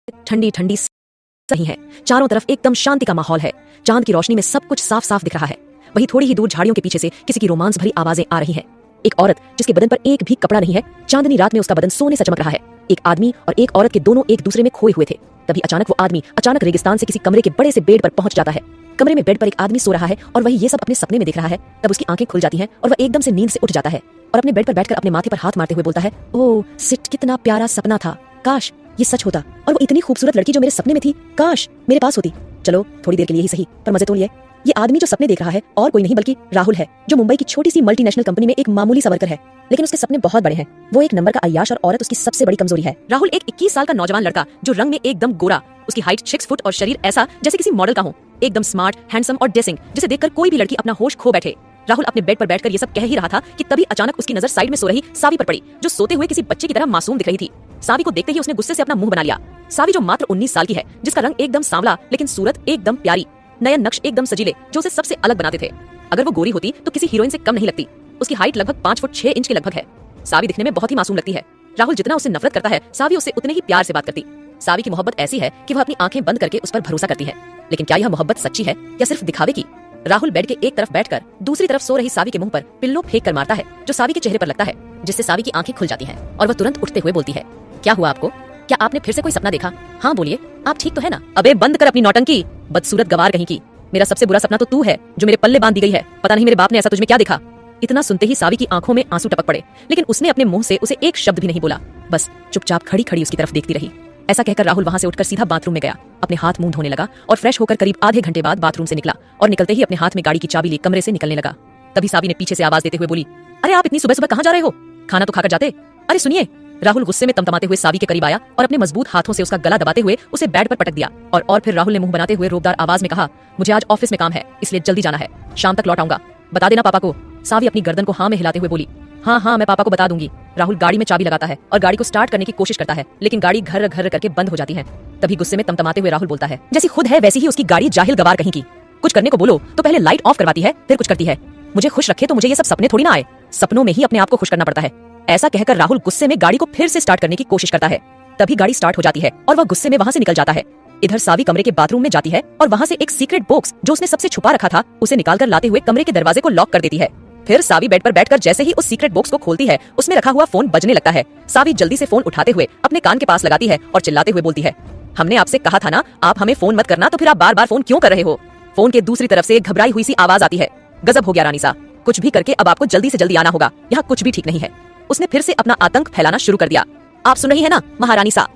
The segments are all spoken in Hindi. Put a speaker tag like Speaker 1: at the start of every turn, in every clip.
Speaker 1: ठंडी ठंडी सही है। चारों तरफ एकदम शांति का माहौल है। चांद की रोशनी में सब कुछ साफ साफ दिख रहा है। वहीं थोड़ी ही दूर झाड़ियों के पीछे से किसी की रोमांस भरी आवाजें आ रही हैं। एक औरत जिसके बदन पर एक भी कपड़ा नहीं है, चांदनी रात में उसका बदन सोने से चमक रहा है। एक आदमी और एक औरत के दोनों एक दूसरे में खोए हुए थे। तभी अचानक वो आदमी अचानक रेगिस्तान से किसी कमरे के बड़े से बेड पर पहुंच जाता है। कमरे में बेड पर एक आदमी सो रहा है और वही ये सब अपने सपने में देख रहा है। तब उसकी आंखें खुल जाती हैं और वह एकदम से नींद से उठ जाता है और अपने बेड पर बैठकर अपने माथे पर हाथ मारते हुए बोलता है, ओह सिट, कितना प्यारा सपना था, काश ये सच होता। और वो इतनी खूबसूरत लड़की जो मेरे सपने में थी, काश मेरे पास होती। चलो थोड़ी देर के लिए ही सही, पर मजे तो लिए। ये आदमी जो सपने देख रहा है और कोई नहीं बल्कि राहुल है, जो मुंबई की छोटी सी मल्टीनेशनल कंपनी में एक मामूली सा वर्कर है, लेकिन उसके सपने बहुत बड़े हैं। वो एक नंबर का अय्याश और औरत उसकी सबसे बड़ी कमजोरी है। राहुल एक 21 साल का नौजवान लड़का जो रंग में एकदम गोरा, उसकी हाइट 6 फुट और शरीर ऐसा जैसे किसी मॉडल का हो, एकदम स्मार्ट, हैंडसम और ड्रेसिंग, जिसे देखकर कोई भी लड़की अपना होश खो बैठे। राहुल अपने बेड पर बैठकर ये सब कह ही रहा था कि तभी अचानक उसकी नजर साइड में सो रही सावी पर पड़ी, जो सोते हुए किसी बच्चे की तरह मासूम दिख रही थी। सावी को देखते ही उसने गुस्से से अपना मुंह बना लिया। सावी जो मात्र 19 साल की है, जिसका रंग एकदम सांवला लेकिन सूरत एकदम प्यारी, नयन नक्श एकदम सजीले जो उसे सबसे अलग बनाते थे। अगर वो गोरी होती तो किसी हीरोइन से कम नहीं लगती। उसकी हाइट लगभग 5 फुट 6 इंच के लगभग है। सावी दिखने में बहुत ही मासूम लगती है। राहुल जितना उससे नफरत करता है, सावी उससे उतने ही प्यार से बात करती। सावी की मोहब्बत ऐसी है कि वह अपनी आंखें बंद करके उस पर भरोसा करती है। लेकिन क्या यह मोहब्बत सच्ची है या सिर्फ दिखावे की? राहुल बेड के एक तरफ बैठकर दूसरी तरफ सो रही सावी के मुंह पर पिल्लो फेंक कर मारता है, जो सावी के चेहरे पर लगता है, जिससे सावी की आंखें खुल जाती हैं और वह तुरंत उठते हुए बोलती है, क्या हुआ आपको? क्या आपने फिर से कोई सपना देखा? हाँ बोलिए, आप ठीक तो है ना? अबे बंद कर अपनी नौटंकी, बदसूरत गवार कहीं की। मेरा सबसे बुरा सपना तो तू है, जो मेरे पल्ले बांध दी गई है। पता नहीं मेरे बाप ने ऐसा तुझमें क्या देखा। इतना सुनते ही सावी की आंखों में आंसू टपक पड़े, लेकिन उसने अपने मुंह से उसे एक शब्द भी नहीं बोला, बस चुपचाप खड़ी खड़ी उसकी तरफ देखती रही। ऐसा कहकर राहुल वहां से उठकर सीधा बाथरूम में गया, अपने हाथ मुंह धोने लगा और फ्रेश होकर करीब आधे घंटे बाद बाथरूम से निकला और निकलते ही अपने हाथ में गाड़ी की चाबी ले कमरे से निकलने लगा। तभी सावी ने पीछे से आवाज देते हुए बोली, अरे आप इतनी सुबह सुबह कहाँ जा रहे हो? खाना तो खाकर जाते। अरे सुनिए। राहुल गुस्से में तमतमाते हुए सावी के करीब आया और अपने मजबूत हाथों से उसका गला दबाते हुए उसे बेड पर पटक दिया और फिर राहुल ने मुंह बनाते हुए रोबदार आवाज में कहा, मुझे आज ऑफिस में काम है, इसलिए जल्दी जाना है, शाम तक लौट आऊंगा, बता देना पापा को। सावी अपनी गर्दन को हाँ में हिलाते हुए बोली, हाँ हाँ मैं पापा को बता दूंगी। राहुल गाड़ी में चाबी लगाता है और गाड़ी को स्टार्ट करने की कोशिश करता है, लेकिन गाड़ी घर घर करके बंद हो जाती है। तभी गुस्से में तमतमाते हुए राहुल बोलता है, जैसी खुद है वैसी ही उसकी गाड़ी, जाहिल गवार कहीं की। कुछ करने को बोलो तो पहले लाइट ऑफ करवाती है, फिर कुछ करती है। मुझे खुश रखे तो मुझे ये सब सपने थोड़ी ना आए, सपनों में ही अपने आप को खुश करना पड़ता है। ऐसा कहकर राहुल गुस्से में गाड़ी को फिर से स्टार्ट करने की कोशिश करता है। तभी गाड़ी स्टार्ट हो जाती है और वह गुस्से में वहां से निकल जाता है। इधर सावी कमरे के बाथरूम में जाती है और वहां से एक सीक्रेट बॉक्स जो उसने सबसे छुपा रखा था, उसे निकालकर लाते हुए कमरे के दरवाजे को लॉक कर देती है। फिर सावी बेड पर बैठकर जैसे ही उस सीक्रेट बॉक्स को खोलती है, उसमें रखा हुआ फोन बजने लगता है। सावी जल्दी से फोन उठाते हुए अपने कान के पास लगाती है और चिल्लाते हुए बोलती है, हमने आपसे कहा था ना आप हमें फोन मत करना, तो फिर आप बार बार फोन क्यों कर रहे हो? फोन के दूसरी तरफ से एक घबराई हुई सी आवाज आती है, गजब हो गया रानी सा, कुछ भी करके अब आपको जल्दी से जल्दी आना होगा, यहाँ कुछ भी ठीक नहीं है। उसने फिर से अपना आतंक फैलाना शुरू कर दिया, आप सुन रही है ना महारानी सा?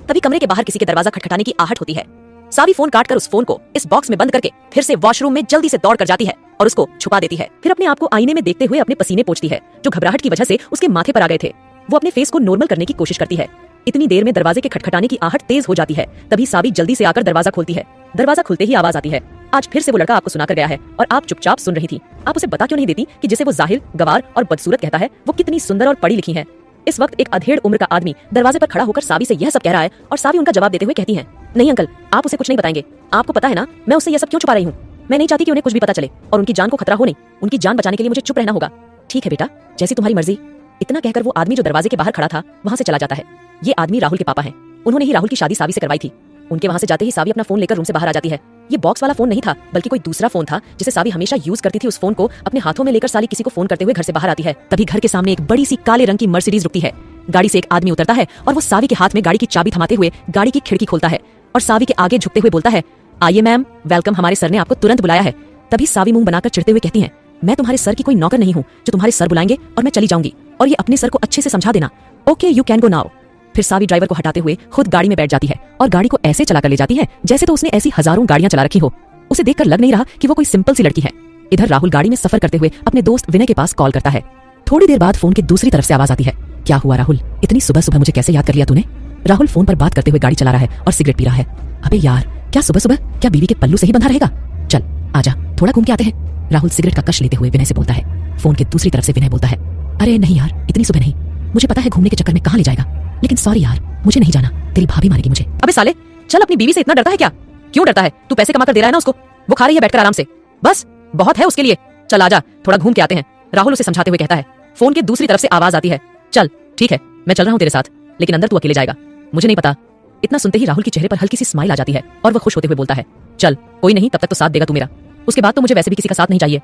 Speaker 1: तभी कमरे के बाहर किसी के दरवाजा खटखटाने की आहट होती है। सावी फोन काटकर उस फोन को इस बॉक्स में बंद करके फिर से वॉशरूम में जल्दी से दौड़ कर जाती है और उसको छुपा देती है। फिर अपने आप को आईने में देखते हुए अपने पसीने पोंछती है, जो घबराहट की वजह से उसके माथे पर आ गए थे। वो अपने फेस को नॉर्मल करने की कोशिश करती है। इतनी देर में दरवाजे के खटखटाने की आहट तेज हो जाती है। तभी सावी जल्दी से आकर दरवाजा खोलती है। दरवाजा खुलते ही आवाज आती है, आज फिर से वो लड़का आपको सुनाकर गया है और आप चुपचाप सुन रही थी। आप उसे बता क्यों नहीं देती कि जिसे वो जाहिल, गवार और बदसूरत कहता है, वो कितनी सुंदर और पढ़ी लिखी है? इस वक्त एक अधेड़ उम्र का आदमी दरवाजे पर खड़ा होकर सावी से यह सब कह रहा है और सावी उनका जवाब देते हुए कहती है, नहीं अंकल, आप उसे कुछ नहीं बताएंगे। आपको पता है ना मैं उससे यह सब क्यों छुपा रही हूँ? मैं नहीं चाहती कि उन्हें कुछ भी पता चले और उनकी जान को खतरा हो नहीं। उनकी जान बचाने के लिए मुझे चुप रहना होगा। ठीक है बेटा, जैसी तुम्हारी मर्जी। इतना कहकर वो आदमी जो दरवाजे के बाहर खड़ा था वहां से चला जाता है। ये आदमी राहुल के पापा हैं। उन्होंने ही राहुल की शादी सावी से करवाई थी। उनके वहां से जाते ही सावी अपना फोन लेकर रूम से बाहर आ जाती है। ये बॉक्स वाला फोन नहीं था, बल्कि कोई दूसरा फोन था जिसे सावी हमेशा यूज करती थी। उस फोन को अपने हाथों में लेकर साली किसी को फोन करते हुए घर से बाहर आती है। तभी घर के सामने एक बड़ी सी काले रंग की मर्सिडीज रुकती है। गाड़ी से एक आदमी उतरता है और वो सावी के हाथ में गाड़ी की चाबी थमाते हुए गाड़ी की खिड़की खोलता है और सावी के आगे झुकते हुए बोलता है, आइए मैम, वेलकम, हमारे सर ने आपको तुरंत बुलाया है। तभी सावी मुंह बनाकर चिढ़ते हुए कहती है, मैं तुम्हारे सर की कोई नौकर नहीं हूँ जो तुम्हारे सर बुलाएंगे और मैं चली जाऊंगी, और ये अपने सर को अच्छे से समझा देना। Okay, you can go now. फिर सावी ड्राइवर को हटाते हुए खुद गाड़ी में बैठ जाती है और गाड़ी को ऐसे चलाकर ले जाती है जैसे तो उसने ऐसी हजारों गाड़ियां चला रखी हो। उसे देखकर लग नहीं रहा कि वो कोई सिंपल सी लड़की है। इधर राहुल गाड़ी में सफर करते हुए अपने दोस्त विनय के पास कॉल करता है। थोड़ी देर बाद फोन की दूसरी तरफ से आवाज आती है, क्या हुआ राहुल, इतनी सुबह सुबह मुझे कैसे याद कर लिया तूने? राहुल फोन पर बात करते हुए गाड़ी चला रहा है और सिगरेट पी रहा है। अबे यार, क्या सुबह सुबह, क्या बीवी के पल्लू से ही बंधा रहेगा? चल आजा, थोड़ा घूम के आते हैं। राहुल सिगरेट का कश लेते हुए विनय से बोलता है। फोन के दूसरी तरफ से विनय बोलता है, अरे नहीं यार, इतनी सुबह नहीं, मुझे पता है घूमने के चक्कर में कहाँ ले जाएगा, लेकिन सॉरी यार, मुझे नहीं जाना, तेरी भाभी मारेगी मुझे। अबे साले, चल, अपनी बीवी से इतना डरता है क्या? क्यों डरता है? तू पैसे कमा कर दे रहा है ना उसको, वो खा रही है बैठकर आराम से, बस बहुत है उसके लिए। चल आजा, थोड़ा घूम के आते हैं, राहुल उसे समझाते हुए कहता है। फोन के दूसरी तरफ से आवाज आती है, चल ठीक है, मैं चल रहा हूँ तेरे साथ, लेकिन अंदर तू अकेले जाएगा, मुझे नहीं पता इतना सुनते ही राहुल के चेहरे पर हल्की सी स्माइल आ जाती है और वह खुश होते हुए बोलता है, चल कोई नहीं, तब तक तो साथ देगा तू मेरा। उसके बाद तो मुझे वैसे भी किसी का साथ नहीं चाहिए।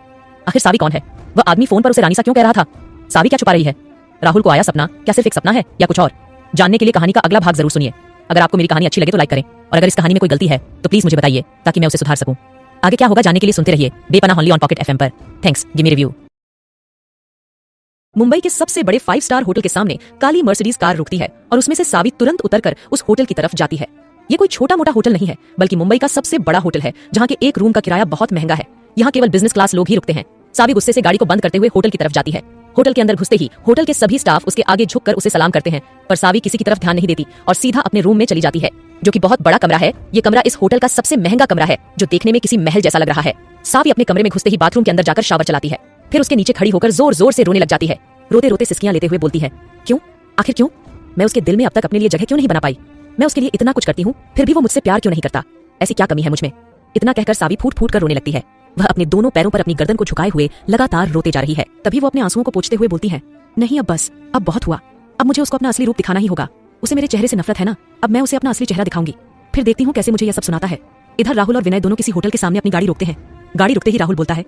Speaker 1: आखिर सावी कौन है? वह आदमी फोन पर उसे रानी सा क्यों कह रहा था? सावी क्या छुपा रही है? राहुल को आया सपना क्या सिर्फ एक सपना है या कुछ और? जानने के लिए कहानी का अगला भाग जरूर सुनिए। अगर आपको मेरी कहानी अच्छी लगे तो लाइक करें, और अगर इस कहानी में कोई गलती है तो प्लीज मुझे बताइए ताकि मैं उसे सुधार सकूं। आगे क्या होगा जानने के लिए सुनते रहिए बेपनाह ओनली ऑन पॉकेट एफएम पर। Thanks, give me review. Mumbai के सबसे बड़े 5 स्टार होटल के सामने काली मर्सिडीज कार रुकती है और उसमें से सावी तुरंत उतरकर उस होटल की तरफ जाती है। ये कोई छोटा मोटा होटल नहीं है, बल्कि मुंबई का सबसे बड़ा होटल है, जहाँ के एक रूम का किराया बहुत महंगा है। यहाँ केवल बिजनेस क्लास लोग ही रुकते हैं। सावी गुस्से से गाड़ी को बंद करते हुए होटल की तरफ जाती है। होटल के अंदर घुसते ही होटल के सभी स्टाफ उसके आगे झुककर उसे सलाम करते हैं, पर सावी किसी की तरफ ध्यान नहीं देती और सीधा अपने रूम में चली जाती है, जो कि बहुत बड़ा कमरा है। ये कमरा इस होटल का सबसे महंगा कमरा है, जो देखने में किसी महल जैसा लग रहा है। सावी अपने कमरे में घुसते ही बाथरूम के अंदर जाकर शावर चलाती है, फिर उसके नीचे खड़ी होकर जोर जोर से रोने लग जाती है। रोते रोते सिसकियां लेते हुए बोलती है, क्यों? आखिर क्यों? मैं उसके दिल में अब तक अपने लिए जगह क्यों नहीं बना पाई? मैं उसके लिए इतना कुछ करती हूँ, फिर भी वो मुझसे प्यार क्यों नहीं करता? ऐसी क्या कमी है मुझ में? इतना कहकर सावी फूट फूट कर रोने लगती है। वह अपने दोनों पैरों पर अपनी गर्दन को झुकाए हुए लगातार रोते जा रही है। तभी वो अपने आंसुओं को पोंछते हुए बोलती है, नहीं अब बस, अब बहुत हुआ। अब मुझे उसको अपना असली रूप दिखाना ही होगा। उसे मेरे चेहरे से नफरत है ना, अब मैं उसे अपना असली चेहरा दिखाऊंगी, फिर देखती हूँ कैसे मुझे यह सब सुनाता है। इधर राहुल और विनय दोनों किसी होटल के सामने अपनी गाड़ी रोकते हैं। गाड़ी रुकते ही राहुल बोलता है,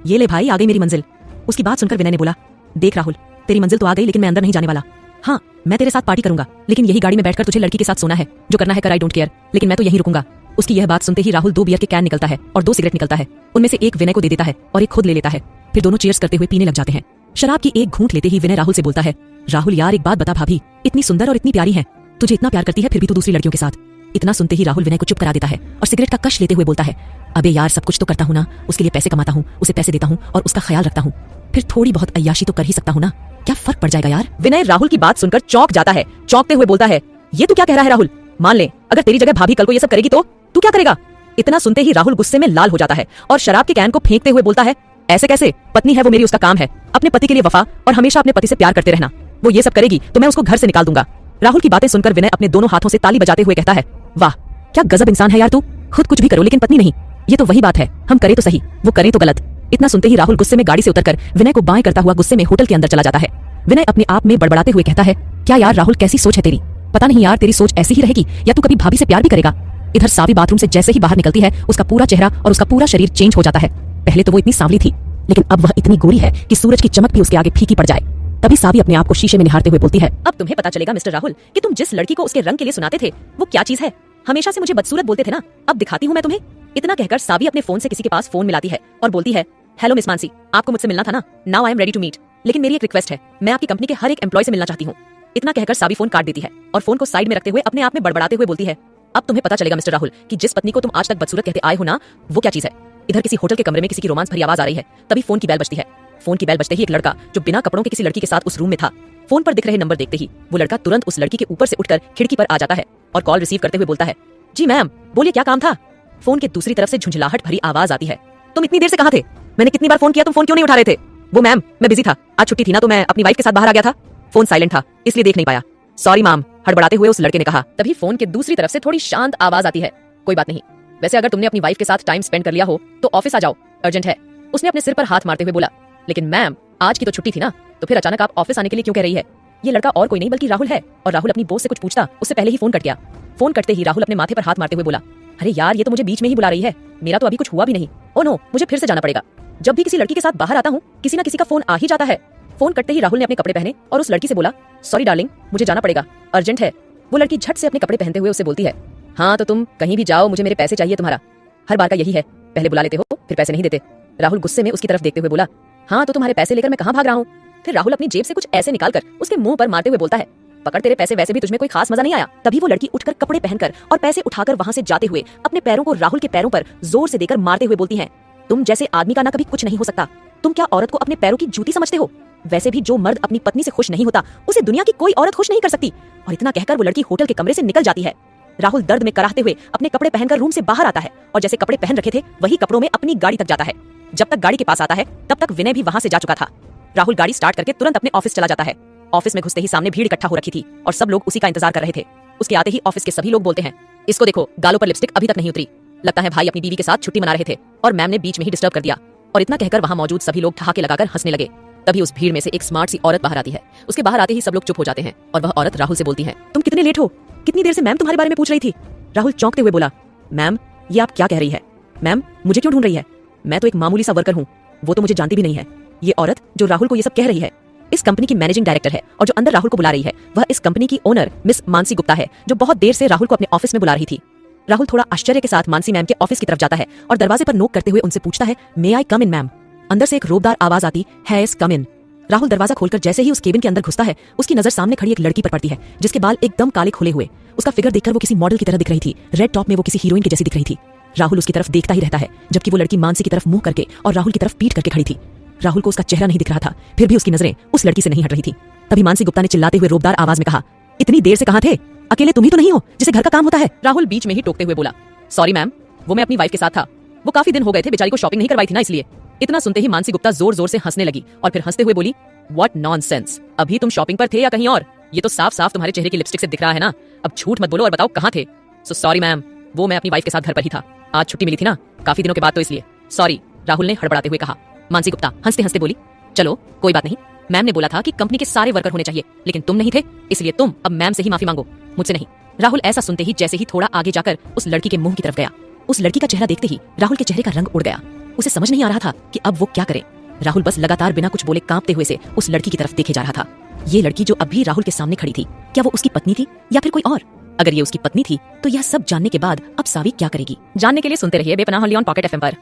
Speaker 1: ये ले भाई, आ गई मेरी मंजिल। उसकी बात सुनकर विनय ने बोला, देख राहुल, तेरी मंजिल तो आ गई, लेकिन मैं अंदर नहीं जाने वाला। हाँ, मैं तेरे साथ पार्टी करूंगा, लेकिन यही गाड़ी में बैठकर तुझे लड़की के साथ सोना है। जो करना है कर, आई डोंट केयर, लेकिन मैं तो यहीं रुकूंगा। उसकी यह बात सुनते ही राहुल 2 बियर के कैन निकलता है और 2 सिगरेट निकलता है। उनमें से एक विनय को दे देता है और एक खुद ले लेता है। फिर दोनों चीयर्स करते हुए पीने लग जाते हैं। शराब की एक घूंट लेते ही विनय राहुल से बोलता है, राहुल यार एक बात बता, भाभी इतनी सुंदर और इतनी प्यारी है, तुझे इतना प्यार करती है, फिर भी तू दूसरी लड़कियों के साथ। इतना सुनते ही राहुल विनय को चुप करा देता है और सिगरेट का कश लेते हुए बोलता है, अबे यार सब कुछ तो करता हूँ ना, उसके लिए पैसे कमाता हूँ, उसे पैसे देता हूँ और उसका ख्याल रखता हूँ, फिर थोड़ी बहुत अय्याशी तो कर ही सकता हूँ ना, क्या फर्क पड़ जाएगा यार? विनय राहुल की बात सुनकर चौंक जाता है। चौंकते हुए बोलता है, ये तू क्या कह रहा है राहुल? मान ले अगर तेरी जगह भाभी कल को ये सब करेगी तो तू क्या करेगा? इतना सुनते ही राहुल गुस्से में लाल हो जाता है और शराब के कैन को फेंकते हुए बोलता है, ऐसे कैसे? पत्नी है वो मेरी, उसका काम है अपने पति के लिए वफा और हमेशा अपने पति से प्यार करते रहना। वो ये सब करेगी तो मैं उसको घर से निकाल दूंगा। राहुल की बातें सुनकर विनय अपने दोनों हाथों से ताली बजाते हुए कहता है, वाह क्या गजब इंसान है यार तू, खुद कुछ भी करो लेकिन पत्नी नहीं। ये तो वही बात है, हम करें तो सही, वो करें तो गलत। इतना सुनते ही राहुल गुस्से में गाड़ी से उतरकर विनय को बाएं करता हुआ गुस्से में होटल के अंदर चला जाता है। विनय अपने आप में बड़बड़ाते हुए कहता है, क्या यार राहुल कैसी सोच है तेरी? पता नहीं यार तेरी सोच ऐसी ही रहेगी या तू कभी भाभी से प्यार भी करेगा? इधर सावी बाथरूम से जैसे ही बाहर निकलती है, उसका पूरा चेहरा और उसका पूरा शरीर चेंज हो जाता है। पहले तो वो इतनी सांवली थी, लेकिन अब वह इतनी गोरी है कि सूरज की चमक भी उसके आगे फीकी पड़ जाए। तभी सावी अपने आप को शीशे में निहारते हुए बोलती है, अब तुम्हें पता चलेगा मिस्टर राहुल कि तुम जिस लड़की को उसके रंग के लिए सुनाते थे वो क्या चीज है। हमेशा से मुझे बदसूरत बोलते थे ना, अब दिखाती हूँ मैं तुम्हें। इतना कहकर सावी अपने फोन से किसी के पास फोन मिलाती है और बोलती है, हेलो मिस मानसी, आपको मुझसे मिलना था ना, now I am ready to meet, लेकिन मेरी एक रिक्वेस्ट है, मैं आपकी कंपनी के हर एक एम्प्लॉय से मिलना चाहती हूँ। इतना कहकर सावी फोन काट देती है और फोन को साइड में रखते हुए अपने आप में बड़बड़ाते हुए बोलती है, अब तुम्हें पता चलेगा मिस्टर राहुल कि जिस पत्नी को तुम आज तक बदसूरत कहते आए हो ना, वो क्या चीज है। इधर किसी होटल के कमरे में किसी की रोमांस भरी आवाज आ रही है। तभी फोन की बेल बजती है। फोन की बेल बजते ही एक लड़का जो बिना कपड़ों के किसी लड़की के साथ उस रूम में था, फोन पर दिख रहे नंबर देखते ही वो लड़का तुरंत उस लड़की के ऊपर से उठकर खिड़की पर आ जाता है और कॉल रिसीव करते हुए बोलता है, जी मैम बोलिए क्या काम था। फोन के दूसरी तरफ से झुंझलाहट भरी आवाज आती है, तुम इतनी देर से कहाँ थे? मैंने कितनी बार फोन किया, तुम फोन क्यों नहीं उठा रहे थे? वो मैम मैं बिजी था, आज छुट्टी थी ना, तो मैं अपनी वाइफ के साथ बाहर आ गया था, फोन साइलेंट था इसलिए देख नहीं पाया, सॉरी मैम, हड़बड़ाते हुए उस लड़के ने कहा। तभी फोन के दूसरी तरफ से थोड़ी शांत आवाज आती है, कोई बात नहीं, वैसे अगर तुमने अपनी वाइफ के साथ टाइम स्पेंड कर लिया हो तो ऑफिस आ जाओ, अर्जेंट है। उसने अपने सिर पर हाथ मारते हुए बोला, लेकिन मैम आज की तो छुट्टी थी ना, तो फिर अचानक आप ऑफिस आने के लिए क्यों कह रही है? ये लड़का और कोई नहीं बल्कि राहुल है और राहुल अपनी बॉस से कुछ पूछता उससे पहले ही फोन कट गया। फोन कटते ही राहुल अपने माथे पर हाथ मारते हुए बोला, अरे यार ये तो मुझे बीच में ही बुला रही है, मेरा तो अभी कुछ हुआ भी नहीं, ओ नो मुझे फिर से जाना पड़ेगा। जब भी किसी लड़की के साथ बाहर आता हूँ किसी ना किसी का फोन आ ही जाता है। फोन कटते ही राहुल ने अपने कपड़े पहने और उस लड़की से बोला, सॉरी डार्लिंग मुझे जाना पड़ेगा, अर्जेंट है। वो लड़की झट से अपने कपड़े पहनते हुए उससे बोलती है, हाँ तो तुम कहीं भी जाओ, मुझे मेरे पैसे चाहिए तुम्हारा, हर बार का यही है, पहले बुला लेते हो फिर पैसे नहीं देते। राहुल गुस्से में उसकी तरफ देखते हुए बोला, हाँ तो तुम्हारे पैसे लेकर मैं कहाँ भाग रहा हूँ? फिर राहुल अपनी जेब से कुछ ऐसे निकालकर उसके मुंह पर मारते हुए बोलता है, पकड़ तेरे पैसे, वैसे भी तुझमें कोई खास मजा नहीं आया। तभी वो लड़की उठकर कपड़े पहनकर और पैसे उठाकर वहां से जाते हुए अपने पैरों को राहुल के पैरों पर जोर से देकर मारते हुए बोलती है, तुम जैसे आदमी का ना कभी कुछ नहीं हो सकता, तुम क्या औरत को अपने पैरों की जूती समझते हो? वैसे भी जो मर्द अपनी पत्नी से खुश नहीं होता उसे दुनिया की कोई औरत खुश नहीं कर सकती। और इतना कहकर वो लड़की होटल के कमरे से निकल जाती है। राहुल दर्द में कराहते हुए अपने कपड़े पहनकर रूम से बाहर आता है और जैसे कपड़े पहन रखे थे वही कपड़ों में अपनी गाड़ी तक जाता है। जब तक गाड़ी के पास आता है तब तक विनय भी वहां से जा चुका था। राहुल गाड़ी स्टार्ट करके तुरंत अपने ऑफिस चला जाता है। ऑफिस में घुसते ही सामने भीड़ इकट्ठा हो रखी थी और सब लोग उसी का इंतजार कर रहे थे। उसके आते ही ऑफिस के सभी लोग बोलते हैं, इसको देखो गालों पर लिपस्टिक अभी तक नहीं उतरी, लगता है भाई अपनी बीवी के साथ छुट्टी मना रहे थे और मैम ने बीच में ही डिस्टर्ब कर दिया। और इतना कहकर वहां मौजूद सभी लोग ठहाके लगाकर हंसने लगे। तभी उस भीड़ में से एक स्मार्ट सी औरत बाहर आती है। उसके बाहर आते ही सब लोग चुप हो जाते हैं और वह औरत राहुल से बोलती है, तुम कितने लेट हो? कितनी देर से मैम तुम्हारे बारे में पूछ रही थी। राहुल चौंकते हुए बोला, मैम ये आप क्या कह रही है? मैम मुझे क्यों ढूंढ रही है? मैं तो एक मामूली सा वर्कर हूँ, वो तो मुझे जानती भी नहीं है। ये औरत जो राहुल को ये सब कह रही है इस कंपनी की मैनेजिंग डायरेक्टर है, और जो अंदर राहुल को बुला रही है वह इस कंपनी की ओनर मिस मानसी गुप्ता है, जो बहुत देर से राहुल को अपने ऑफिस में बुला रही थी। राहुल थोड़ा आश्चर्य के साथ मानसी मैम के ऑफिस की तरफ जाता है और दरवाजे पर नोक करते हुए उनसे पूछता है, मे आई कम इन मैम? अंदर से एक रोबदार आवाज आती है, यस कम इन। राहुल दरवाजा खोलकर जैसे ही उस केबिन के अंदर घुसता है उसकी नजर सामने खड़ी एक लड़की पर पड़ती है, जिसके बाल एकदम काले खुले हुए। उसका फिगर देखकर वो किसी मॉडल की तरह दिख रही थी, रेड टॉप में वो किसी हीरोइन की जैसी दिख रही थी। राहुल उसकी तरफ देखता ही रहता है, जबकि वो लड़की मानसी की तरफ मुंह करके और राहुल की तरफ पीठ करके खड़ी थी। राहुल को उसका चेहरा नहीं दिख रहा था, फिर भी उसकी नजरें उस लड़की से नहीं हट रही थी। तभी मानसी गुप्ता ने चिल्लाते हुए रोबदार आवाज में कहा, इतनी देर से कहां थे? अकेले तुम ही तो नहीं हो जिसे घर का काम होता है? राहुल बीच में ही टोकते हुए बोला, सॉरी मैम, वो मैं अपनी वाइफ के साथ था। वो काफी दिन हो गए थे, बेचारी को शॉपिंग नहीं करवाई थी ना, इसलिए। इतना सुनते ही मानसी गुप्ता जोर जोर से हंसने लगी और फिर हंसते हुए बोली, व्हाट नॉनसेंस, अभी तुम शॉपिंग पर थे या कहीं और? ये तो साफ साफ तुम्हारे चेहरे की लिपस्टिक से दिख रहा है ना। अब झूठ मत बोलो और बताओ कहां थे। सो सॉरी मैम, वो मैं अपनी वाइफ के साथ घर पर ही था। आज छुट्टी मिली थी ना काफी दिनों के बाद, तो इसलिए सॉरी, राहुल ने हड़बड़ाते हुए कहा। मानसी गुप्ता हंसते हंसते बोली, चलो कोई बात नहीं, मैम ने बोला था कि कंपनी के सारे वर्कर होने चाहिए, लेकिन तुम नहीं थे, इसलिए तुम अब मैम से ही माफी मांगो, मुझसे नहीं। राहुल ऐसा सुनते ही जैसे ही थोड़ा आगे जाकर उस लड़की के मुंह की तरफ गया, उस लड़की का चेहरा देखते ही राहुल के चेहरे का रंग उड़ गया। उसे समझ नहीं आ रहा था कि अब वो क्या करे। राहुल बस लगातार बिना कुछ बोले कांपते हुए से उस लड़की की तरफ देखे जा रहा था। ये लड़की जो अभी राहुल के सामने खड़ी थी, क्या वो उसकी पत्नी थी या फिर कोई और? अगर ये उसकी पत्नी थी तो यह सब जानने के बाद अब सावी क्या करेगी? जानने के लिए सुनते रहिए बेपनाह ऑन पॉकेट एफएम पर।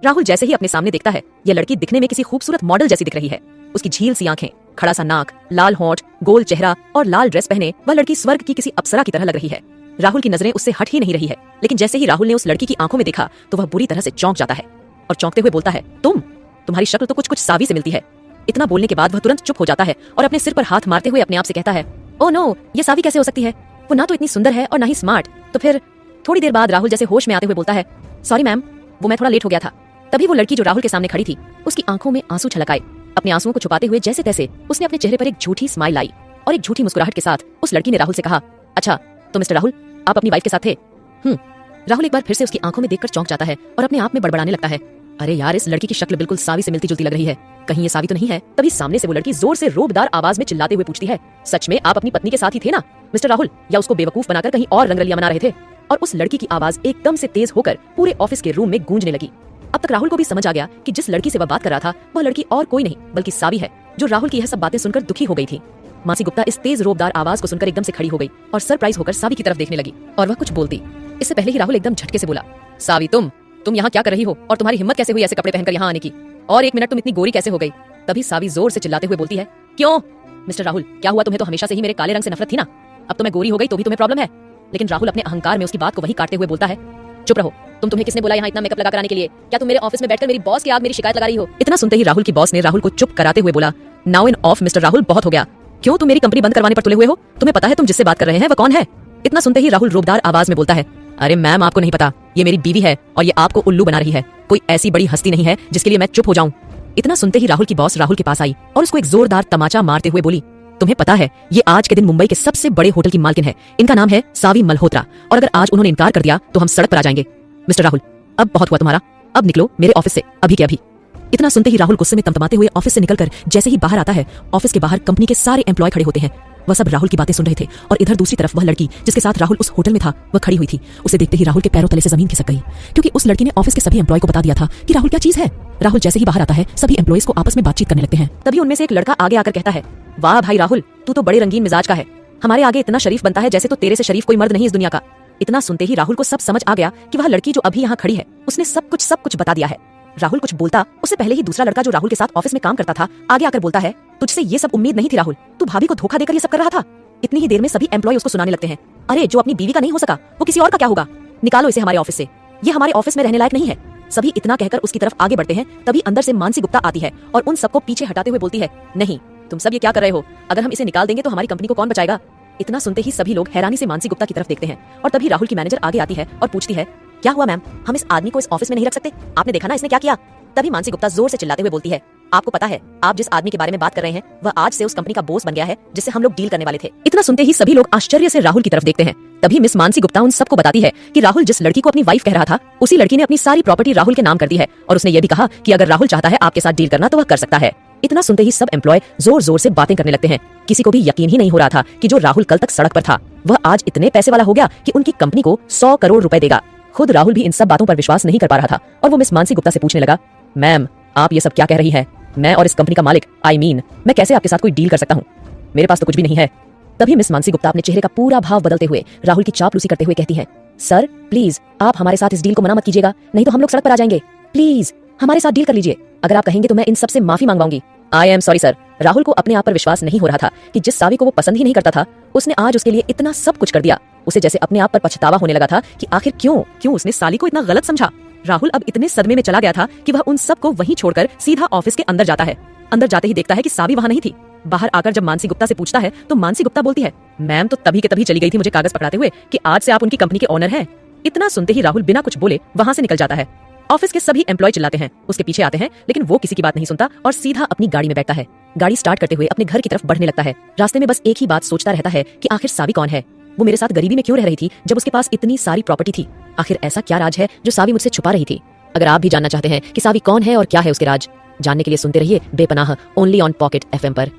Speaker 1: राहुल जैसे ही अपने सामने देखता है, यह लड़की दिखने में किसी खूबसूरत मॉडल जैसी दिख रही है। उसकी झील सी आंखें, खड़ा सा नाक, लाल होंठ, गोल चेहरा और लाल ड्रेस पहने वह लड़की स्वर्ग की किसी अप्सरा की तरह लग रही है। राहुल की नजरें उससे हट ही नहीं रही है, लेकिन जैसे ही राहुल ने उस लड़की की आंखों में देखा तो वह बुरी तरह से चौंक जाता है और चौंकते हुए बोलता है, तुम्हारी शक्ल तो कुछ कुछ सावी से मिलती है। इतना बोलने के बाद वह तुरंत चुप हो जाता है और अपने सिर पर हाथ मारते हुए अपने आप से कहता है, ओ नो, ये सावी कैसे हो सकती है? वो ना तो इतनी सुंदर है और ना ही स्मार्ट। तो फिर थोड़ी देर बाद राहुल जैसे होश में आते हुए बोलता है, सॉरी मैम, वो मैं थोड़ा लेट हो गया था। तभी वो लड़की जो राहुल के सामने खड़ी थी, उसकी आंखों में आंसू छलक आए। अपने आंसुओं को छुपाते हुए जैसे तैसे उसने अपने चेहरे पर एक झूठी स्माइल लाई और एक झूठी मुस्कुराहट के साथ उस लड़की ने राहुल से कहा, अच्छा तो मिस्टर राहुल, आप अपनी वाइफ के साथ थे? राहुल एक बार फिर से उसकी आंखों में देखकर चौंक जाता है और अपने आप में बड़बड़ाने लगता है, अरे यार, इस लड़की की शक्ल बिल्कुल सावी से मिलती जुलती लग रही है, कहीं ये सावी तो नहीं है? तभी सामने से वो लड़की जोर से रोबदार आवाज में चिल्लाते हुए पूछती है, सच में आप अपनी पत्नी के साथ ही थे ना मिस्टर राहुल, या उसको बेवकूफ बनाकर कहीं और रंगरलिया मना रहे थे? और उस लड़की की आवाज एकदम से तेज होकर पूरे ऑफिस के रूम में गूंजने लगी। अब तक राहुल को भी समझ आ गया कि जिस लड़की से वह बात कर रहा था वह लड़की और कोई नहीं बल्कि सावी है, जो राहुल की यह सब बातें सुनकर दुखी हो गई थी। मानसी गुप्ता इस तेज रोबदार आवाज को सुनकर एकदम से खड़ी हो गई और सरप्राइज होकर सावी की तरफ देखने लगी और वह कुछ बोलती इससे पहले ही राहुल एकदम झटके से बोला, सावी तुम यहाँ क्या कर रही हो और तुम्हारी हिम्मत कैसे हुई ऐसे कपड़े पहनकर यहाँ आने की? और एक मिनट, तुम इतनी गोरी कैसे हो गई? तभी सावी जोर से चिल्लाते हुए बोलती है, क्यों मिस्टर राहुल, क्या हुआ? तुम्हें तो हमेशा से ही मेरे काले रंग से नफरत थी ना, अब तो मैं गोरी हो गई तो भी तुम्हें प्रॉब्लम है? लेकिन राहुल अपने अहंकार में उसकी बात को वही काटते हुए बोलता है, चुप रहो, तुम्हें किसने बोला यहाँ इतना मेकअप लगा कर आने के लिए? क्या तुम मेरे ऑफिस में बैठकर मेरी बॉस के आगे मेरी शिकायत लगा रही हो? इतना सुनते ही राहुल की बॉस ने राहुल को चुप कराते हुए बोला, now in of mister Rahul, बहुत हो गया। क्यों तुम मेरी कंपनी बंद करवाने पर तुले हुए हो? तुम्हें पता है तुम जिससे बात कर रहे हैं वह कौन है? इतना सुनते ही राहुल रोबदार आवाज में बोलता है, अरे मैम, आपको नहीं पता, ये मेरी बीवी है और ये आपको उल्लू बना रही है। कोई ऐसी बड़ी हस्ती नहीं है जिसके लिए मैं चुप हो जाऊं। इतना सुनते ही राहुल की बॉस राहुल के पास आई और उसको एक जोरदार तमाचा मारते हुए बोली, तुम्हें पता है ये आज के दिन मुंबई के सबसे बड़े होटल की मालकिन है, इनका नाम है सावी मल्होत्रा, और अगर आज उन्होंने इनकार कर दिया तो हम सड़क पर आ जाएंगे। मिस्टर राहुल, अब बहुत हुआ तुम्हारा, अब निकलो मेरे ऑफिस से अभी के अभी। इतना सुनते ही राहुल गुस्से में तमतमाते हुए ऑफिस से निकलकर जैसे ही बाहर आता है, ऑफिस के बाहर कंपनी के सारे एम्प्लॉय खड़े होते हैं। वह सब राहुल की बातें सुन रहे थे और इधर दूसरी तरफ वह लड़की जिसके साथ राहुल उस होटल में था वह खड़ी हुई थी। उसे देखते ही राहुल के पैरों तले से जमीन खिसक गई, क्योंकि उस लड़की ने ऑफिस के सभी एम्प्लॉय को बता दिया था कि राहुल क्या चीज है। राहुल जैसे ही बाहर आता है, सभी एम्प्लॉयज को आपस में बातचीत करने लगते हैं। तभी उनमें से एक लड़का आगे आकर कहता है, वाह भाई राहुल, तू तो बड़े रंगीन मिजाज का है, हमारे आगे इतना शरीफ बनता है जैसे तो तेरे से शरीफ कोई मर्द नहीं इस दुनिया का। इतना सुनते ही राहुल को सब समझ आ गया कि वह लड़की जो अभी यहाँ खड़ी है उसने सब कुछ बता दिया है। राहुल कुछ बोलता उससे पहले ही दूसरा लड़का जो राहुल के साथ ऑफिस में काम करता था आगे आकर बोलता है, तुझसे ये सब उम्मीद नहीं थी राहुल, तू भाभी को धोखा देकर ये सब कर रहा था। इतनी ही देर में सभी एम्प्लॉय उसको सुनाने लगते हैं, अरे जो अपनी बीवी का नहीं हो सका वो किसी और का क्या होगा, निकालो इसे हमारे ऑफिस से, ये हमारे ऑफिस में रहने लायक नहीं है। सभी इतना कहकर उसकी तरफ आगे बढ़ते हैं। तभी अंदर से मानसी गुप्ता आती है और उन सबको पीछे हटाते हुए बोलती है, नहीं, तुम सब ये क्या कर रहे हो? अगर हम इसे निकाल देंगे तो हमारी कंपनी को कौन बचाएगा? इतना सुनते ही सभी लोग हैरानी से मानसी गुप्ता की तरफ देखते हैं और तभी राहुल की मैनेजर आगे आती है और पूछती है, क्या हुआ मैम, हम इस आदमी को इस ऑफिस में नहीं रख सकते? आपने देखा ना इसने क्या किया? तभी मानसी गुप्ता जोर से चिल्लाते हुए बोलती है, आपको पता है आप जिस आदमी के बारे में बात कर रहे हैं वह आज से उस कंपनी का बॉस बन गया है जिससे हम लोग डील करने वाले थे। इतना सुनते ही सभी लोग आश्चर्य से राहुल की तरफ देखते हैं। तभी मिस मानसी गुप्ता उन सबको बताती है कि राहुल जिस लड़की को अपनी वाइफ कह रहा था उसी लड़की ने अपनी सारी प्रॉपर्टी राहुल के नाम कर दी है और उसने ये भी कहा कि अगर राहुल चाहता है आपके साथ डील करना तो वह कर सकता है। इतना सुनते ही सब एम्प्लॉय जोर जोर से बातें करने लगते हैं। किसी को भी यकीन ही नहीं हो रहा था कि जो राहुल कल तक सड़क पर था वह आज इतने पैसे वाला हो गया कि उनकी कंपनी को 100 करोड़ रुपए देगा। खुद राहुल भी इन सब बातों पर विश्वास नहीं कर पा रहा था और वो मिस मानसी गुप्ता से पूछने लगा, मैम आप ये सब क्या कह रही है? मैं और इस कंपनी का मालिक मैं कैसे आपके साथ कोई डील कर सकता हूँ? मेरे पास तो कुछ भी नहीं है। तभी मिस मानसी गुप्ता अपने चेहरे का पूरा भाव बदलते हुए राहुल की चापलूसी करते हुए कहती है, सर प्लीज आप हमारे साथ इस डील को मना मत कीजिएगा, नहीं तो हम लोग सड़क पर आ जाएंगे। प्लीज हमारे साथ डील कर लीजिए। अगर आप कहेंगे तो मैं इन सबसे माफी मांगवाऊंगी। I am sorry sir. Rahul को अपने आप पर विश्वास नहीं हो रहा था कि जिस सावी को वो पसंद ही नहीं करता था उसने आज उसके लिए इतना सब कुछ कर दिया। उसे जैसे अपने आप पर पछतावा होने लगा था कि आखिर क्यों उसने साली को इतना गलत समझा। राहुल अब इतने सदमे में चला गया था कि वह उन सबको वहीं छोड़कर सीधा ऑफिस के अंदर जाता है। अंदर जाते ही देखता है कि सावी वहां नहीं थी। बाहर आकर जब मानसी गुप्ता से पूछता है तो मानसी गुप्ता बोलती है, मैम तो तभी के तभी चली गई थी मुझे कागज पकड़ाते हुए कि आज से आप उनकी कंपनी के ओनर हैं। इतना सुनते ही राहुल बिना कुछ बोले वहां से निकल जाता है। ऑफिस के सभी एम्प्लॉय चिल्लाते हैं, उसके पीछे आते हैं, लेकिन वो किसी की बात नहीं सुनता और सीधा अपनी गाड़ी में बैठता है। गाड़ी स्टार्ट करते हुए अपने घर की तरफ बढ़ने लगता है। रास्ते में बस एक ही बात सोचता रहता है कि आखिर सावी कौन है? वो मेरे साथ गरीबी में क्यों रह रही थी जब उसके पास इतनी सारी प्रॉपर्टी थी? आखिर ऐसा क्या राज है जो सावी मुझसे छुपा रही थी? अगर आप भी जानना चाहते हैं कि सावी कौन है और क्या है उसके राज, जानने के लिए सुनते रहिए बेपनाह ओनली ऑन पॉकेट FM पर।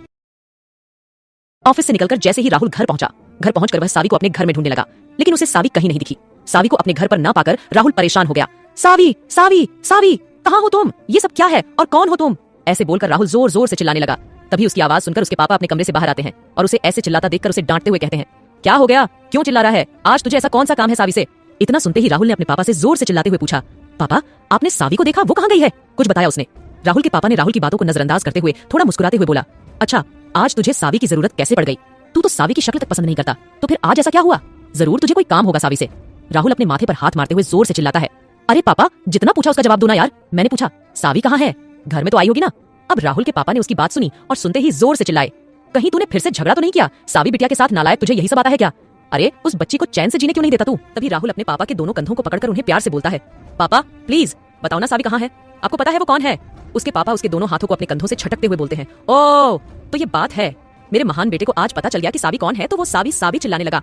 Speaker 1: ऑफिस से निकलकर जैसे ही राहुल घर पहुंचकर वह सावी को अपने घर में ढूंढने लगा, लेकिन उसे सावी कहीं नहीं दिखी। सावी को अपने घर पर ना पाकर राहुल परेशान हो गया। सावी सावी सावी कहाँ हो तुम? ये सब क्या है और कौन हो तुम? ऐसे बोलकर राहुल जोर जोर से चिल्लाने लगा। तभी उसकी आवाज सुनकर उसके पापा अपने कमरे से बाहर आते हैं और उसे ऐसे चिल्लाता देखकर उसे डांटते हुए कहते हैं, क्या हो गया? क्यों चिल्ला रहा है? आज तुझे ऐसा कौन सा काम है सावी से? इतना सुनते ही राहुल ने अपने पापा से जोर से चिल्लाते हुए पूछा, पापा आपने सावी को देखा? वो कहाँ गई है? कुछ बताया उसने। राहुल के पापा ने राहुल की बातों को नजरअंदाज करते हुए थोड़ा मुस्कुराते हुए बोला, अच्छा आज तुझे सावी की जरूरत कैसे पड़ गई? तू तो सावी की शक्ल तक पसंद नहीं करता, तो फिर आज ऐसा क्या हुआ? जरूर तुझे कोई काम होगा सावी से। राहुल अपने माथे पर हाथ मारते हुए जोर से चिल्लाता है, अरे पापा जितना पूछा उसका जवाब दो ना यार। मैंने पूछा सावी कहाँ है? घर में तो आई होगी ना। अब राहुल के पापा ने उसकी बात सुनी और सुनते ही जोर से चिल्लाए, कहीं तूने फिर से झगड़ा तो नहीं किया? सावी बिटिया के साथ नालायक तुझे यही सब आता है क्या? अरे उस बच्ची को चैन से जीने क्यों नहीं देता तू? तभी राहुल अपने पापा के दोनों कंधों को पकड़कर उन्हें प्यार से बोलता है, पापा प्लीज बताओ ना सावी कहाँ है? आपको पता है वो कौन है? उसके पापा उसके दोनों हाथों को अपने कंधों से छटकते हुए बोलते हैं, ओ तो ये बात है। मेरे महान बेटे को आज पता चल गया कि सावी कौन है, तो वो सावी सावी चिल्लाने लगा।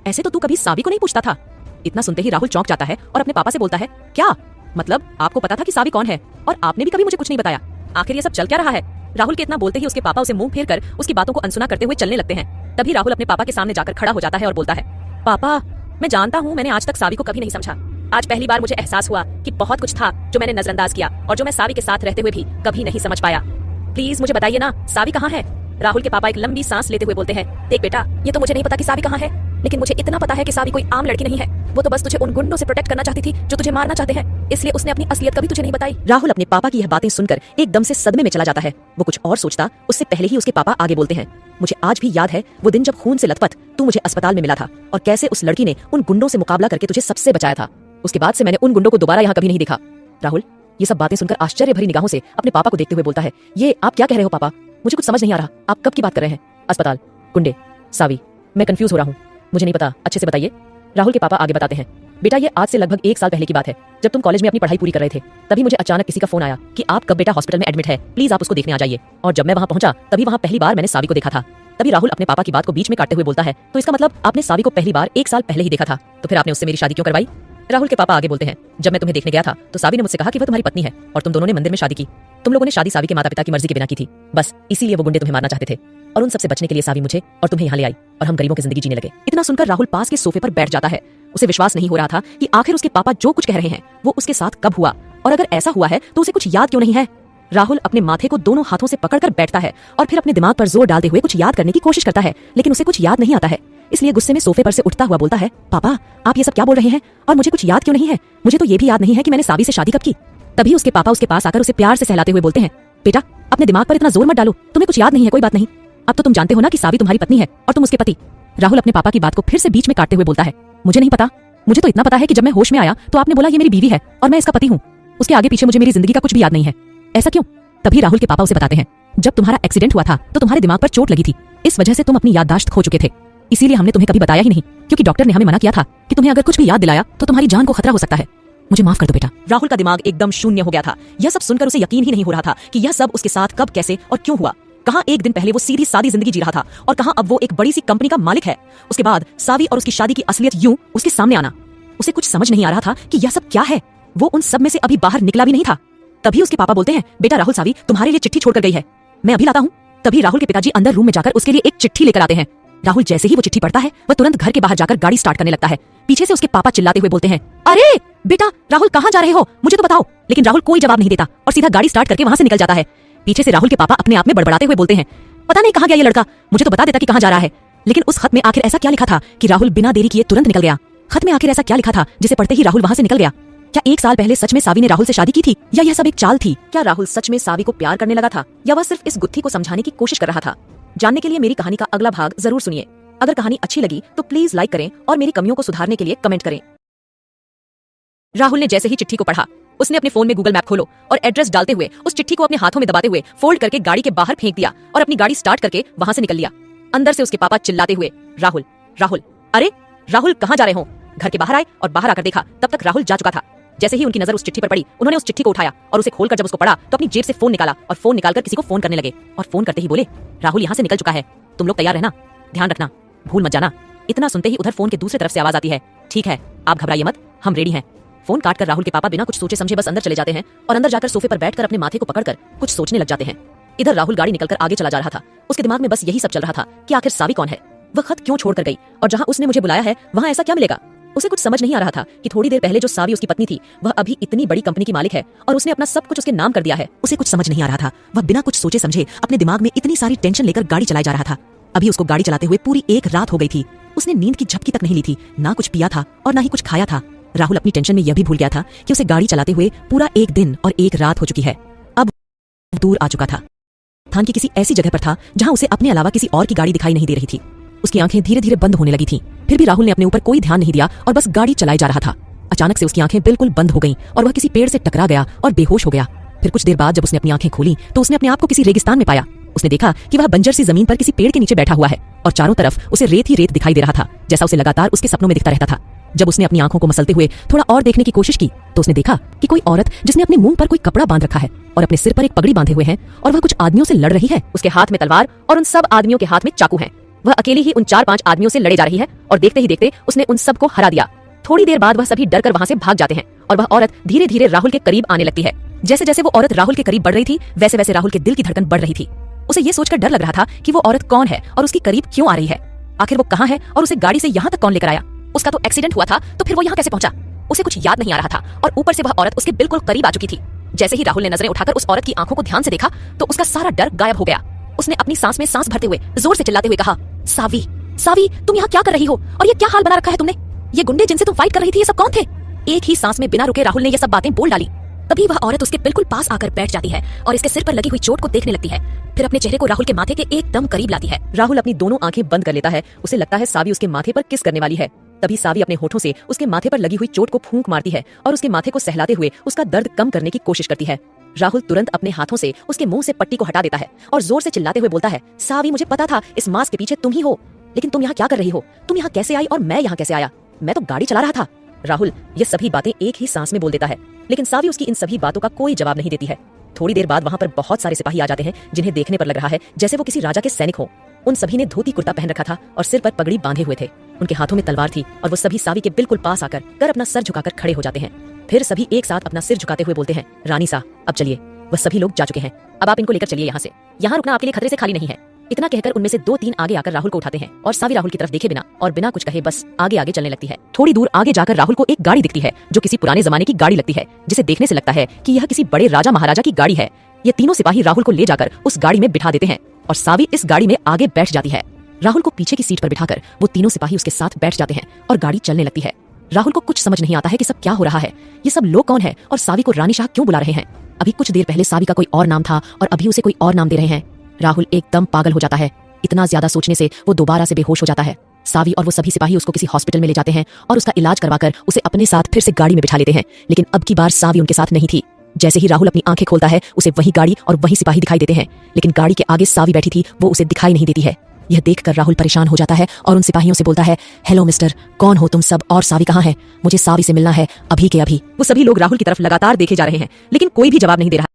Speaker 1: ऐसे तो तू कभी सावी को नहीं पूछता था। इतना सुनते ही राहुल चौंक जाता है और अपने पापा से बोलता है, क्या मतलब आपको पता था कि सावी कौन है और आपने भी कभी मुझे कुछ नहीं बताया? आखिर ये सब चल क्या रहा है? राहुल के इतना बोलते ही उसके पापा उसे मुंह फेर कर उसकी बातों को अनसुना करते हुए चलने लगते हैं। तभी राहुल अपने पापा के सामने जाकर खड़ा हो जाता है और बोलता है, पापा मैं जानता हूँ मैंने आज तक सावी को कभी नहीं समझा। आज पहली बार मुझे एहसास हुआ कि बहुत कुछ था जो मैंने नजरअंदाज किया और जो मैं सावी के साथ रहते हुए भी कभी नहीं समझ पाया। प्लीज मुझे बताइए ना सावी कहाँ है? राहुल के पापा एक लंबी सांस लेते हुए बोलते हैं, देख बेटा ये तो मुझे नहीं पता कि सावी कहाँ है, लेकिन मुझे इतना पता है कि सावी कोई आम लड़की नहीं है। वो तो बस तुझे उन गुंडों से प्रोटेक्ट करना चाहती थी जो तुझे मारना चाहते हैं, इसलिए उसने अपनी असलियत कभी तुझे नहीं बताई। राहुल अपने पापा की यह बातें सुनकर एकदम से सदमे में चला जाता है। वो कुछ और सोचता उससे पहले ही उसके पापा आगे बोलते हैं, मुझे आज भी याद है वो दिन जब खून से लथपथ तू मुझे अस्पताल में मिला था और कैसे उस लड़की ने उन गुंडों से मुकाबला करके तुझे सबसे बचाया था। उसके बाद से मैंने उन गुंडों को दोबारा यहाँ कभी नहीं देखा। राहुल ये सब बातें सुनकर आश्चर्य भरी निगाहों से अपने पापा को देखते हुए बोलता है, ये आप क्या कह रहे हो पापा? मुझे कुछ समझ नहीं आ रहा, आप कब की बात कर रहे हैं? अस्पताल, गुंडे, सावी, मैं कंफ्यूज हो रहा हूँ, मुझे नहीं पता, अच्छे से बताइए। राहुल के पापा आगे बताते हैं, बेटा ये आज से लगभग 1 साल पहले की बात है। जब तुम कॉलेज में अपनी पढ़ाई पूरी कर रहे थे तभी मुझे अचानक किसी का फोन आया कि आपका बेटा हॉस्पिटल में एडमिट है, प्लीज आप उसको देखने आ जाइए। और जब मैं वहाँ पहुंचा तभी वहाँ पहली बार मैंने सावी को देखा था। तभी राहुल अपने पापा की बात को बीच में काटते हुए बोलता है, तो इसका मतलब आपने सावी को पहली बार 1 साल पहले ही देखा था, तो फिर आपने उससे मेरी शादी क्यों करवाई? राहुल के पापा आगे बोलते हैं, जब मैं तुम्हें देखने गया था तो सावी ने मुझसे कहा कि वह तुम्हारी पत्नी है और तुम दोनों ने मंदिर में शादी की। तुम लोगों ने शादी सावी के माता पिता की मर्जी के बिना की थी, बस इसीलिए वो गुंडे तुम्हें मारना चाहते थे और उन सबसे बचने के लिए सावी मुझे और तुम्हें यहाँ ले आई और हम गरीबों की जिंदगी जीने लगे। इतना सुनकर राहुल पास के सोफे पर बैठ जाता है। उसे विश्वास नहीं हो रहा था कि आखिर उसके पापा जो कुछ कह रहे हैं वो उसके साथ कब हुआ और अगर ऐसा हुआ है तो उसे कुछ याद क्यों नहीं है। राहुल अपने माथे को दोनों हाथों से पकड़कर बैठता है और फिर अपने दिमाग पर जोर डालते हुए कुछ याद करने की कोशिश करता है, लेकिन उसे कुछ याद नहीं आता है। इसलिए गुस्से में सोफे पर से उठता हुआ बोलता है, पापा आप ये सब क्या बोल रहे हैं और मुझे कुछ याद क्यों नहीं है? मुझे तो ये भी याद नहीं है कि मैंने सावी से शादी कब की। तभी उसके पापा उसके पास आकर उसे प्यार से सहलाते हुए बोलते हैं, बेटा अपने दिमाग पर इतना जोर मत डालो, तुम्हें कुछ याद नहीं है, कोई बात नहीं। अब तो तुम जानते हो ना कि सावी तुम्हारी पत्नी है और तुम उसके पति। राहुल अपने पापा की बात को फिर से बीच में काटते हुए बोलता है, मुझे नहीं पता, मुझे तो इतना पता है कि जब मैं होश में आया तो आपने बोला ये मेरी बीवी है और मैं इसका पति हूँ। उसके आगे पीछे मुझे मेरी जिंदगी का कुछ भी याद नहीं है। ऐसा क्यों? तभी राहुल के पापा उसे बताते हैं, जब तुम्हारा एक्सीडेंट हुआ था तो तुम्हारे दिमाग पर चोट लगी थी, इस वजह से तुम अपनी याददाश्त खो चुके थे, इसीलिए हमने तुम्हें कभी बताया ही नहीं, क्योंकि डॉक्टर ने हमें मना किया था कि तुम्हें अगर कुछ भी याद दिलाया तो तुम्हारी जान को खतरा हो सकता है। मुझे माफ कर दो बेटा। राहुल का दिमाग एकदम शून्य हो गया था। यह सब सुनकर उसे यकीन ही नहीं हो रहा था कि यह सब उसके साथ कब, कैसे और क्यों हुआ। कहाँ एक दिन पहले वो सीधी सादी जिंदगी जी रहा था और कहाँ अब वो एक बड़ी सी कंपनी का मालिक है। उसके बाद सावी और उसकी शादी की असलियत यूं उसके सामने आना, उसे कुछ समझ नहीं आ रहा था कि यह सब क्या है। वो उन सब में से अभी बाहर निकला भी नहीं था। तभी उसके पापा बोलते हैं, बेटा राहुल सावी तुम्हारे लिए चिट्ठी छोड़कर गई है। मैं अभी लाता हूँ। तभी राहुल के पिताजी अंदर रूम में जाकर उसके लिए एक चिट्ठी लेकर आते हैं। राहुल जैसे ही वो चिट्ठी पढ़ता है वह तुरंत घर के बाहर जाकर गाड़ी स्टार्ट करने लगता है। पीछे से उसके पापा चिल्लाते हुए बोलते हैं, अरे बेटा राहुल कहाँ जा रहे हो, मुझे तो बताओ। लेकिन राहुल कोई जवाब नहीं देता और सीधा गाड़ी स्टार्ट करके वहां से निकल जाता है। पीछे से राहुल के पापा अपने आप में बड़बड़ाते हुए बोलते हैं, पता नहीं कहाँ गया ये लड़का, मुझे तो बता देता कि कहाँ जा रहा है। लेकिन उस खत में आखिर ऐसा क्या लिखा था कि राहुल बिना देरी किए तुरंत निकल गया। खत में आखिर ऐसा क्या लिखा था जिसे पढ़ते ही राहुल वहां से निकल गया। क्या 1 साल पहले सच में सावी ने राहुल से शादी की थी, या यह सब एक चाल थी? क्या राहुल सच में सावी को प्यार करने लगा था, या वह सिर्फ इस गुत्थी को समझाने की कोशिश कर रहा था? जानने के लिए मेरी कहानी का अगला भाग जरूर सुनिए। अगर कहानी अच्छी लगी तो प्लीज लाइक करें और मेरी कमियों को सुधारने के लिए कमेंट करें। राहुल ने जैसे ही चिट्ठी को पढ़ा, उसने अपने फोन में गूगल मैप खोलो और एड्रेस डालते हुए उस चिट्ठी को अपने हाथों में दबाते हुए फोल्ड करके गाड़ी के बाहर फेंक दिया और अपनी गाड़ी स्टार्ट करके वहां से निकल लिया। अंदर से उसके पापा चिल्लाते हुए, राहुल राहुल, अरे राहुल कहाँ जा रहे हो? घर के बाहर आए और बाहर आकर देखा, तब तक राहुल जा चुका था। जैसे ही उनकी नजर उस चिट्ठी पर पड़ी, उन्होंने उस चिट्ठी को उठाया और उसे खोलकर जब उसको पढ़ा तो अपनी जेब से फोन निकाला और फोन निकालकर किसी को फोन करने लगे। और फोन करते ही बोले, राहुल यहाँ से निकल चुका है, तुम लोग तैयार रहना, ध्यान रखना, भूल मत जाना। इतना सुनते ही उधर फोन के दूसरी तरफ से आवाज आती है, ठीक है आप घबराइए मत, हम रेडी हैं। फोन काटकर राहुल के पापा बिना कुछ सोचे समझे बस अंदर चले जाते हैं और अंदर जाकर सोफे पर बैठकर अपने माथे को पकड़कर कुछ सोचने लग जाते हैं। इधर राहुल गाड़ी निकलकर आगे चला जा रहा था। उसके दिमाग में बस यही सब चल रहा था कि आखिर सावी कौन है, वह खत क्यों छोड़कर गई, और जहां उसने मुझे बुलाया है वहां ऐसा क्या मिलेगा। उसे कुछ समझ नहीं आ रहा था कि थोड़ी देर पहले जो सावी उसकी पत्नी थी वह अभी इतनी बड़ी कंपनी की मालिक है और उसने अपना सब कुछ उसके नाम कर दिया है। उसे कुछ समझ नहीं आ रहा था। वह बिना कुछ सोचे समझे अपने दिमाग में इतनी सारी टेंशन लेकर गाड़ी चलाई जा रहा था। अभी उसको गाड़ी चलाते हुए पूरी 1 रात हो गई थी। उसने नींद की झपकी तक नहीं ली थी, ना कुछ पिया था और ना ही कुछ खाया था। राहुल अपनी टेंशन में यह भी भूल गया था कि उसे गाड़ी चलाते हुए पूरा 1 दिन और 1 रात हो चुकी है। अब दूर आ चुका था, थान की किसी ऐसी जगह पर था जहां उसे अपने अलावा किसी और की गाड़ी दिखाई नहीं दे रही थी। उसकी आंखें धीरे धीरे बंद होने लगी थीं। फिर भी राहुल ने अपने ऊपर कोई ध्यान नहीं दिया और बस गाड़ी चलाई जा रहा था। अचानक से उसकी आंखें बिल्कुल बंद हो गईं और वह किसी पेड़ से टकरा गया और बेहोश हो गया। फिर कुछ देर बाद जब उसने अपनी आंखें खोली तो उसने अपने आप को किसी रेगिस्तान में पाया। उसने देखा कि वह बंजर सी जमीन पर किसी पेड़ के नीचे बैठा हुआ है और चारों तरफ उसे रेत ही रेत दिखाई दे रहा था, जैसा उसे लगातार उसके सपनों में दिखता रहता था। जब उसने अपनी आंखों को मसलते हुए थोड़ा और देखने की कोशिश की तो उसने देखा कि कोई औरत जिसने अपने मुंह पर कोई कपड़ा बांध रखा है और अपने सिर पर एक पगड़ी बांधे हुए है और वह कुछ आदमियों से लड़ रही है। उसके हाथ में तलवार और उन सब आदमियों के हाथ में चाकू है। वह अकेली ही उन 4-5 आदमियों से लड़े जा रही है और देखते ही देखते उसने उन सबको हरा दिया। थोड़ी देर बाद वह सभी डरकर वहां से भाग जाते हैं और वह औरत धीरे धीरे राहुल के करीब आने लगती है। जैसे जैसे वो औरत राहुल के करीब बढ़ रही थी वैसे वैसे राहुल के दिल की धड़कन बढ़ रही थी। उसे ये सोचकर डर लग रहा था कि वो औरत कौन है और उसकी करीब क्यों आ रही है। आखिर वो कहाँ है और उसे गाड़ी से यहाँ तक कौन लेकर आया। उसका तो एक्सीडेंट हुआ था तो फिर वो यहाँ कैसे पहुंचा। उसे कुछ याद नहीं आ रहा था और ऊपर से वह औरत उसके बिल्कुल करीब आ चुकी थी। जैसे ही राहुल ने नजरें उठाकर उस औरत की आंखों को ध्यान से देखा तो उसका सारा डर गायब हो गया। उसने अपनी सांस में सांस भरते हुए जोर से चिल्लाते हुए कहा, सावी सावी तुम यहाँ क्या कर रही हो और ये क्या हाल बना रखा है तुमने। ये गुंडे जिनसे तुम फाइट कर रही थी ये सब कौन थे। एक ही सांस में बिना रुके राहुल ने ये सब बातें बोल डाली। तभी वह औरत उसके बिल्कुल पास आकर बैठ जाती है और इसके सिर पर लगी हुई चोट को देखने लगती है। फिर अपने चेहरे को राहुल के माथे के एकदम करीब लाती है। राहुल अपनी दोनों आंखें बंद कर लेता है। उसे लगता है सावी उसके माथे पर किस करने वाली है। तभी सावी अपने होठों से उसके माथे पर लगी हुई चोट को फूंक मारती है और उसके माथे को सहलाते हुए उसका दर्द कम करने की कोशिश करती है। राहुल तुरंत अपने हाथों से उसके मुंह से पट्टी को हटा देता है और जोर से चिल्लाते हुए बोलता है, सावी मुझे पता था इस मास्क के पीछे तुम ही हो, लेकिन तुम यहाँ क्या कर रही हो। तुम यहाँ कैसे आई और मैं यहाँ कैसे आया। मैं तो गाड़ी चला रहा था। राहुल ये सभी बातें एक ही सांस में बोल देता है, लेकिन सावी उसकी इन सभी बातों का कोई जवाब नहीं देती है। थोड़ी देर बाद वहाँ पर बहुत सारे सिपाही आ जाते हैं जिन्हें देखने पर लग रहा है जैसे वो किसी राजा के सैनिक हो। उन सभी ने धोती कुर्ता पहन रखा था और सिर पर पगड़ी बांधे हुए थे। उनके हाथों में तलवार थी और वो सभी सावी के बिल्कुल पास आकर अपना सर झुकाकर खड़े हो जाते हैं। फिर सभी एक साथ अपना सिर झुकाते हुए बोलते हैं, रानी सा अब चलिए। वह सभी लोग जा चुके हैं, अब आप इनको लेकर चलिए यहाँ से। यहाँ रुकना आपके लिए खतरे से खाली नहीं है। इतना कहकर उनमें से 2-3 आगे आकर राहुल को उठाते हैं और सावी राहुल की तरफ देखे बिना और बिना कुछ कहे बस आगे आगे चलने लगती है। थोड़ी दूर आगे जाकर राहुल को एक गाड़ी दिखती है जो किसी पुराने जमाने की गाड़ी लगती है, जिसे देखने से लगता है कि यह किसी बड़े राजा महाराजा की गाड़ी है। ये तीनों सिपाही राहुल को ले जाकर उस गाड़ी में बिठा देते हैं और सावी इस गाड़ी में आगे बैठ जाती है। राहुल को पीछे की सीट पर बिठाकर वो तीनों सिपाही उसके साथ बैठ जाते हैं और गाड़ी चलने लगती है। राहुल को कुछ समझ नहीं आता है कि सब क्या हो रहा है। ये सब लोग कौन है और सावी को रानी शाह क्यों बुला रहे हैं। अभी कुछ देर पहले सावी का कोई और नाम था और अभी उसे कोई और नाम दे रहे हैं। राहुल एकदम पागल हो जाता है। इतना ज्यादा सोचने से वो दोबारा से बेहोश हो जाता है। सावी और वो सभी सिपाही उसको किसी हॉस्पिटल में ले जाते हैं और उसका इलाज करवाकर उसे अपने साथ फिर से गाड़ी में बिठा लेते हैं, लेकिन अब की बार सावी उनके साथ नहीं थी। जैसे ही राहुल अपनी आंखें खोलता है उसे वही गाड़ी और वही सिपाही दिखाई देते हैं, लेकिन गाड़ी के आगे सावी बैठी थी वो उसे दिखाई नहीं देती है। यह देखकर राहुल परेशान हो जाता है और उन सिपाहियों से बोलता है, हेलो मिस्टर, कौन हो तुम सब और सावी कहाँ है। मुझे सावी से मिलना है अभी के अभी। वो सभी लोग राहुल की तरफ लगातार देखे जा रहे हैं लेकिन कोई भी जवाब नहीं दे रहा।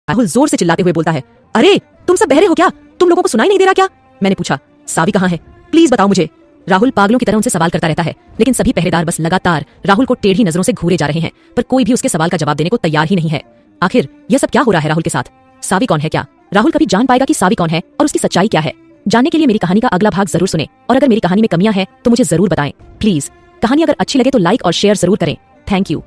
Speaker 1: राहुल जोर से चिल्लाते हुए बोलता है, अरे तुम सब बहरे हो क्या, तुम लोगों को सुनाई नहीं दे रहा क्या। मैंने पूछा, सावी कहाँ है, प्लीज बताओ मुझे। राहुल पागलों की तरह उनसे सवाल करता रहता है, लेकिन सभी पहरेदार बस लगातार राहुल को टेढ़ी नजरों से घूरे जा रहे हैं, पर कोई भी उसके सवाल का जवाब देने को तैयार ही नहीं है। आखिर यह सब क्या हो रहा है राहुल के साथ। सावी कौन है, क्या राहुल कभी जान पाएगा कि सावी कौन है और उसकी सच्चाई क्या है? जानने के लिए मेरी कहानी का अगला भाग जरूर सुने और अगर मेरी कहानी में कमियां हैं तो मुझे जरूर बताएं प्लीज। कहानी अगर अच्छी लगे तो लाइक और शेयर जरूर करें। Thank you.